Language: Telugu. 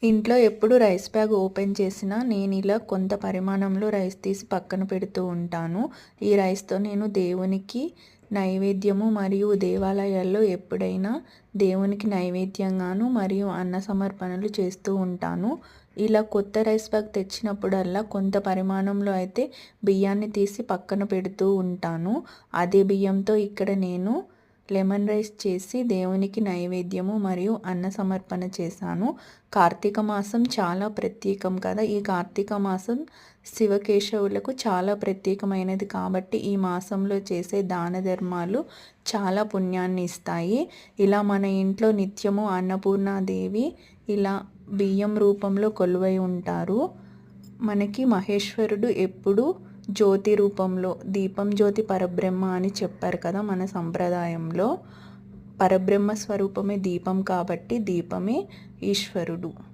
ఇంట్లో ఎప్పుడు రైస్ బ్యాగ్ ఓపెన్ చేసినా నేను ఇలా కొంత పరిమాణంలో రైస్ తీసి పక్కన పెడుతూ ఉంటాను. ఈ రైస్తో నేను దేవునికి నైవేద్యము మరియు దేవాలయాల్లో ఎప్పుడైనా దేవునికి నైవేద్యంగాను మరియు అన్న సమర్పణలు చేస్తూ ఉంటాను. ఇలా కొత్త రైస్ బ్యాగ్ తెచ్చినప్పుడల్లా కొంత పరిమాణంలో అయితే బియ్యాన్ని తీసి పక్కన పెడుతూ ఉంటాను. అదే బియ్యంతో ఇక్కడ నేను లెమన్ రైస్ చేసి దేవునికి నైవేద్యము మరియు అన్న సమర్పణ చేశాను. కార్తీక మాసం చాలా ప్రత్యేకం కదా. ఈ కార్తీక మాసం శివకేశవులకు చాలా ప్రత్యేకమైనది కాబట్టి ఈ మాసంలో చేసే దాన ధర్మాలు చాలా పుణ్యాన్ని ఇస్తాయి. ఇలా మన ఇంట్లో నిత్యము అన్నపూర్ణాదేవి ఇలా బియ్యం రూపంలో కొలువై ఉంటారు. మనకి మహేశ్వరుడు ఎప్పుడు జ్యోతి రూపంలో దీపం జ్యోతి పరబ్రహ్మ అని చెప్పారు కదా. మన సంప్రదాయంలో పరబ్రహ్మ స్వరూపమే దీపం కాబట్టి దీపమే ఈశ్వరుడు.